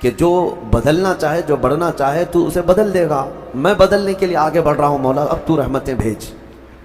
کہ جو بدلنا چاہے، جو بڑھنا چاہے تو اسے بدل دے گا. میں بدلنے کے لیے آگے بڑھ رہا ہوں مولا، اب تو رحمتیں بھیج.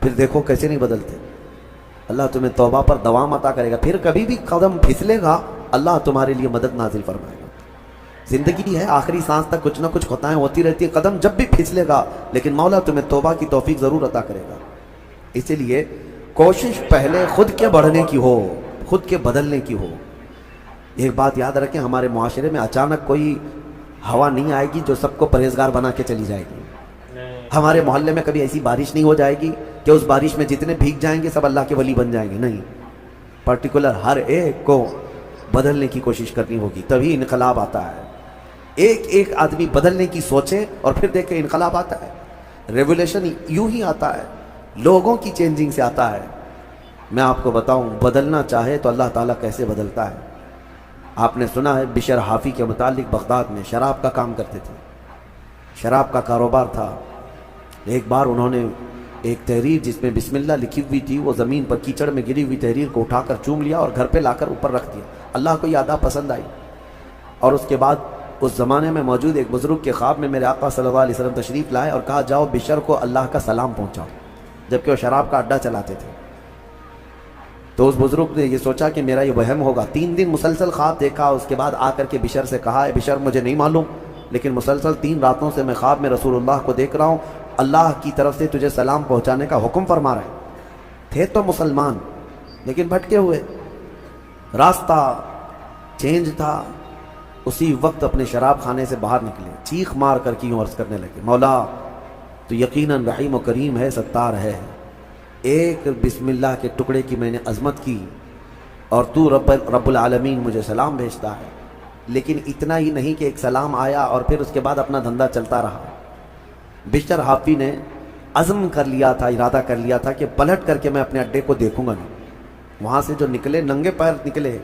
پھر دیکھو کیسے نہیں بدلتے. اللہ تمہیں توبہ پر دوام عطا کرے گا. پھر کبھی بھی قدم پھسلے گا اللہ تمہارے لیے مدد نازل فرمائے گا. زندگی ہے، آخری سانس تک کچھ نہ کچھ خطائیں ہوتی رہتی ہیں، قدم جب بھی پھسلے گا لیکن مولا تمہیں توبہ کی توفیق ضرور عطا کرے گا. اسی لیے کوشش پہلے خود کے بڑھنے کی ہو، خود کے بدلنے کی ہو. ایک بات یاد رکھیں، ہمارے معاشرے میں اچانک کوئی ہوا نہیں آئے گی جو سب کو پرہیزگار بنا کے چلی جائے گی. ہمارے محلے میں کبھی ایسی بارش نہیں ہو جائے گی کہ اس بارش میں جتنے بھیگ جائیں گے سب اللہ کے ولی بن جائیں گے. نہیں، پرٹیکولر ہر ایک کو بدلنے کی کوشش کرنی ہوگی، تبھی انقلاب آتا ہے. ایک ایک آدمی بدلنے کی سوچے اور پھر دیکھے انقلاب آتا ہے. ریولیوشن یوں ہی آتا ہے، لوگوں کی چینجنگ سے آتا ہے. میں آپ کو بتاؤں، بدلنا چاہے تو اللہ تعالیٰ کیسے بدلتا ہے. آپ نے سنا ہے بشر حافی کے متعلق، بغداد میں شراب کا کام کرتے تھے، شراب کا کاروبار تھا. ایک بار انہوں نے ایک تحریر جس میں بسم اللہ لکھی ہوئی تھی، وہ زمین پر کیچڑ میں گری ہوئی تحریر کو اٹھا کر چوم لیا اور گھر پہ لا کر اوپر رکھ دیا. اللہ کو یہ ادا پسند آئی. اور اس کے بعد اس زمانے میں موجود ایک بزرگ کے خواب میں میرے آقا صلی اللہ علیہ وسلم تشریف لائے اور کہا جاؤ بشر کو اللہ کا سلام پہنچاؤ، جبکہ وہ شراب کا اڈا چلاتے تھے. تو اس بزرگ نے یہ سوچا کہ میرا یہ وہم ہوگا. 3 دن مسلسل خواب دیکھا، اس کے بعد آ کر کے بشر سے کہا، بشر مجھے نہیں معلوم لیکن مسلسل 3 راتوں سے میں خواب میں رسول اللہ کو دیکھ رہا ہوں، اللہ کی طرف سے تجھے سلام پہنچانے کا حکم فرما رہے. تھے تو مسلمان لیکن بھٹکے ہوئے، راستہ چینج تھا. اسی وقت اپنے شراب خانے سے باہر نکلے، چیخ مار کر کی عرض کرنے لگے، مولا تو یقیناً رحیم و کریم ہے، ستار ہے. ایک بسم اللہ کے ٹکڑے کی میں نے عظمت کی اور تو رب العالمین مجھے سلام بھیجتا ہے. لیکن اتنا ہی نہیں کہ ایک سلام آیا اور پھر اس کے بعد اپنا دھندا چلتا رہا. بشر حافی نے عزم کر لیا تھا، ارادہ کر لیا تھا کہ پلٹ کر کے میں اپنے اڈے کو دیکھوں گا نہیں. وہاں سے جو نکلے ننگے پیر نکلے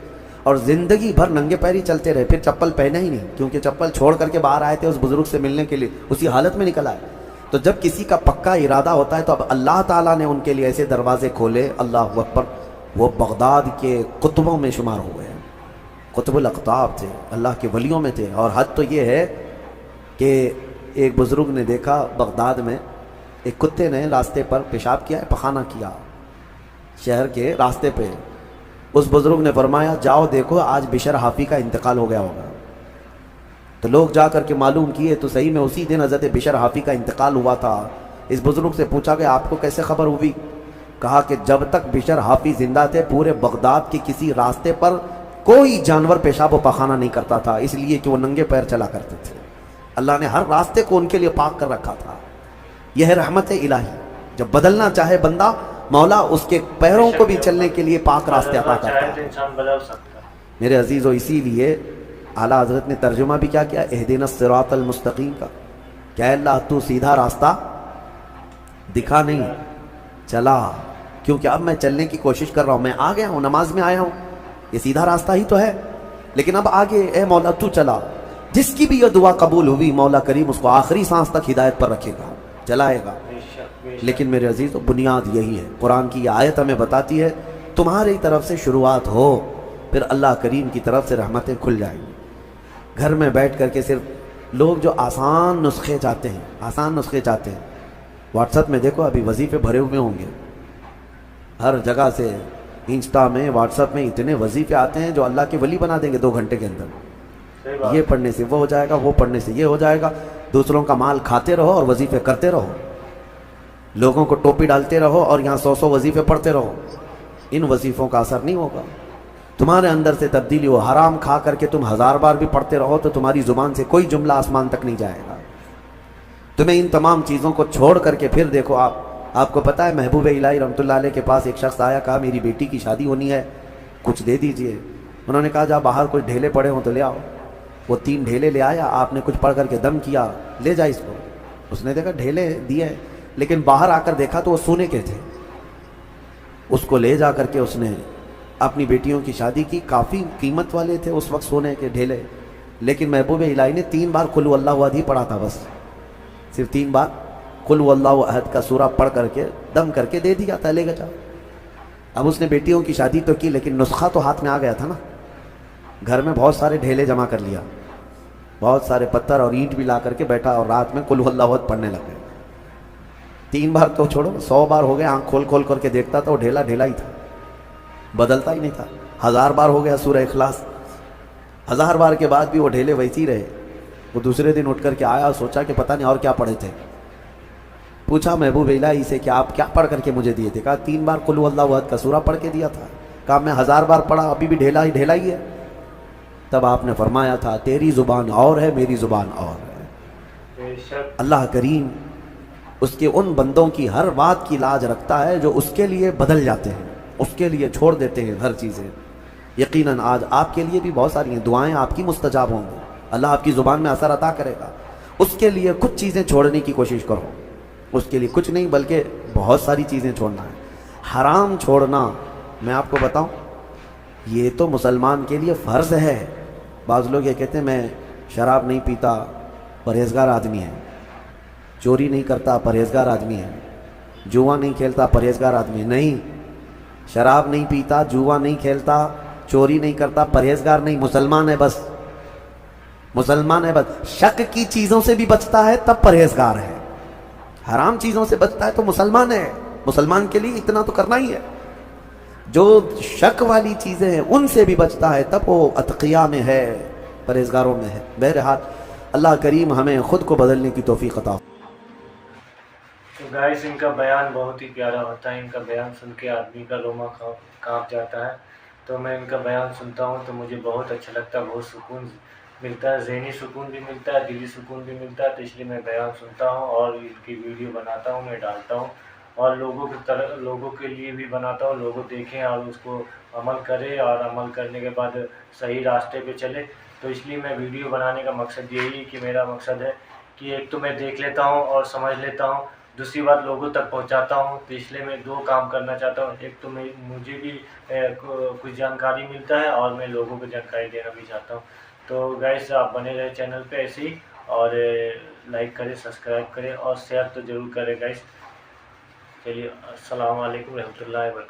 اور زندگی بھر ننگے پیر ہی چلتے رہے. پھر چپل پہنے ہی نہیں، کیونکہ چپل چھوڑ کر کے باہر آئے تھے اس بزرگ سے ملنے کے لیے، اسی حالت میں نکل آئے. تو جب کسی کا پکا ارادہ ہوتا ہے تو اب اللہ تعالیٰ نے ان کے لیے ایسے دروازے کھولے، اللہ اکبر. وہ بغداد کے قطبوں میں شمار ہوئے ہیں، قطب الاقطاب تھے، اللہ کے ولیوں میں تھے. اور حد تو یہ ہے کہ ایک بزرگ نے دیکھا بغداد میں ایک کتے نے راستے پر پیشاب کیا ہے، پخانہ کیا شہر کے راستے پہ. اس بزرگ نے فرمایا جاؤ دیکھو آج بشر حافی کا انتقال ہو گیا ہوگا. تو لوگ جا کر کے معلوم کیے تو صحیح میں اسی دن حضرت بشر حافی کا انتقال ہوا تھا. اس بزرگ سے پوچھا کہ آپ کو کیسے خبر ہوئی؟ کہا کہ جب تک بشر حافی زندہ تھے پورے بغداد کے کسی راستے پر کوئی جانور پیشاب و پخانہ نہیں کرتا تھا، اس لیے کہ وہ ننگے پیر چلا کرتے تھے. اللہ نے ہر راستے کو ان کے لیے پاک کر رکھا تھا. یہ ہے رحمت الہی. جب بدلنا چاہے بندہ، مولا اس کے پیروں کو بھی چلنے کے لیے پاک راستے عطا کرتا ہے. میرے عزیزو، اسی لیے اعلیٰ حضرت نے ترجمہ بھی کیا اہدنا الصراط المستقیم کا. کیا اللہ تو سیدھا راستہ دکھا، نہیں چلا، کیونکہ اب میں چلنے کی کوشش کر رہا ہوں، میں آ گیا ہوں، نماز میں آیا ہوں، یہ سیدھا راستہ ہی تو ہے، لیکن اب آگے اے مولا تو چلا. جس کی بھی یہ دعا قبول ہوئی مولا کریم اس کو آخری سانس تک ہدایت پر رکھے گا، چلائے گا. لیکن میرے عزیز بنیاد یہی ہے. قرآن کی یہ آیت ہمیں بتاتی ہے تمہاری طرف سے شروعات ہو، پھر اللہ کریم کی طرف سے رحمتیں کھل جائیں گی. گھر میں بیٹھ کر کے صرف لوگ جو آسان نسخے چاہتے ہیں، واٹس ایپ میں دیکھو ابھی وظیفے بھرے ہوئے ہوں گے، ہر جگہ سے انسٹا میں واٹس ایپ میں اتنے وظیفے آتے ہیں جو اللہ کے ولی بنا دیں گے 2 گھنٹے کے اندر. یہ پڑھنے سے وہ ہو جائے گا، وہ پڑھنے سے یہ ہو جائے گا. دوسروں کا مال کھاتے رہو اور وظیفے کرتے رہو، لوگوں کو ٹوپی ڈالتے رہو اور یہاں 100 وظیفے پڑھتے رہو. ان وظیفوں کا اثر نہیں ہوگا. تمہارے اندر سے تبدیلی ہو. حرام کھا کر کے تم 1000 بار بھی پڑھتے رہو تو تمہاری زبان سے کوئی جملہ آسمان تک نہیں جائے گا. تمہیں ان تمام چیزوں کو چھوڑ کر کے پھر دیکھو. آپ کو پتہ ہے محبوب الہی رحمۃ اللہ علیہ کے پاس ایک شخص آیا، کہا میری بیٹی کی شادی ہونی ہے، کچھ دے دیجئے. انہوں نے کہا جا باہر کچھ ڈھیلے پڑے ہوں تو لے آؤ. وہ 3 ڈھیلے لے آیا. آپ نے کچھ پڑھ کر کے دم کیا، لے جا اس کو. اس نے دیکھا ڈھیلے دیے لیکن باہر آ کر دیکھا تو وہ سونے کے تھے. اس کو لے جا کر کے اس نے اپنی بیٹیوں کی شادی کی. کافی قیمت والے تھے اس وقت سونے کے ڈھیلے، لیکن محبوب الہی نے 3 بار قل اللہ احد ہی پڑھا تھا. بس صرف 3 بار قل اللہ احد کا سورہ پڑھ کر کے دم کر کے دے دیا تھا، لے گا. اب اس نے بیٹیوں کی شادی تو کی لیکن نسخہ تو ہاتھ میں آ گیا تھا نا. گھر میں بہت سارے ڈھیلے جمع کر لیا. بہت سارے پتھر اور اینٹ بھی لا کر کے بیٹھا اور رات میں قل هو اللہ احد پڑھنے لگے. 3 بار تو چھوڑو 100 بار ہو گئے, آنکھ کھول کھول کر کے دیکھتا تھا, وہ ڈھیلا ڈھیلا ہی تھا, بدلتا ہی نہیں تھا. 1000 بار ہو گیا سورہ اخلاص, 1000 بار کے بعد بھی وہ ڈھیلے ویسے ہی رہے. وہ دوسرے دن اٹھ کر کے آیا, سوچا کہ پتہ نہیں اور کیا پڑھے تھے. پوچھا محبوب الہی سے کہ آپ کیا پڑھ کر کے مجھے دیے تھے؟ کہا 3 بار قل هو اللہ احد کا سورہ پڑھ کے دیا تھا. کہا میں 1000 بار پڑھا, ابھی بھی ڈھیلا ہی ہے. تب آپ نے فرمایا تھا تیری زبان اور ہے, میری زبان اور ہے. اللہ کریم اس کے ان بندوں کی ہر بات کی لاج رکھتا ہے جو اس کے لیے بدل جاتے ہیں, اس کے لیے چھوڑ دیتے ہیں ہر چیزیں. یقیناً آج آپ کے لیے بھی بہت ساری ہیں دعائیں, آپ کی مستجاب ہوں گی, اللہ آپ کی زبان میں اثر عطا کرے گا. اس کے لیے کچھ چیزیں چھوڑنے کی کوشش کرو. اس کے لیے کچھ نہیں بلکہ بہت ساری چیزیں چھوڑنا ہے. حرام چھوڑنا, میں آپ کو بتاؤں, یہ تو مسلمان کے لیے فرض ہے. بعض لوگ یہ کہتے ہیں میں شراب نہیں پیتا, پرہیزگار آدمی ہے. چوری نہیں کرتا, پرہیزگار آدمی ہے. جوا نہیں کھیلتا, پرہیزگار آدمی ہے. نہیں, شراب نہیں پیتا, جوا نہیں کھیلتا, چوری نہیں کرتا, پرہیزگار نہیں, مسلمان ہے بس. مسلمان ہے بس. شک کی چیزوں سے بھی بچتا ہے تب پرہیزگار ہے. حرام چیزوں سے بچتا ہے تو مسلمان ہے. مسلمان کے لیے اتنا تو کرنا ہی ہے. جو شک والی چیزیں ہیں ان سے بھی بچتا ہے تب وہ اتقیاء میں ہے, پرہیزگاروں میں ہے. بہرحال اللہ کریم ہمیں خود کو بدلنے کی توفیق عطا. تو گائس ان کا بیان بہت ہی پیارا ہوتا ہے. ان کا بیان سن کے آدمی کا روما کانپ جاتا ہے. تو میں ان کا بیان سنتا ہوں تو مجھے بہت اچھا لگتا ہے, بہت سکون ملتا ہے, ذہنی سکون بھی ملتا ہے, دلی سکون بھی ملتا ہے. تو اس لیے میں بیان سنتا ہوں اور ان کی ویڈیو بناتا ہوں, میں ڈالتا ہوں اور لوگوں کے لیے بھی بناتا ہوں. لوگوں دیکھیں اور اس کو عمل کرے اور عمل کرنے کے بعد صحیح راستے پہ چلے. تو اس لیے میں ویڈیو بنانے کا مقصد یہی ہے کہ میرا مقصد ہے کہ ایک تو میں دیکھ لیتا ہوں اور سمجھ لیتا ہوں, دوسری بات لوگوں تک پہنچاتا ہوں. تو اس لیے میں 2 کام کرنا چاہتا ہوں. ایک تو مجھے بھی کچھ جانکاری ملتا ہے اور میں لوگوں کو جانکاری دینا بھی چاہتا ہوں. تو گائس آپ بنے رہے چینل پہ ایسے ہی, اور لائک کریں, سبسکرائب کریں اور شیئر تو ضرور کریں گائس. چلیے, السلام علیکم رحمۃ اللہ وبرکاتہ.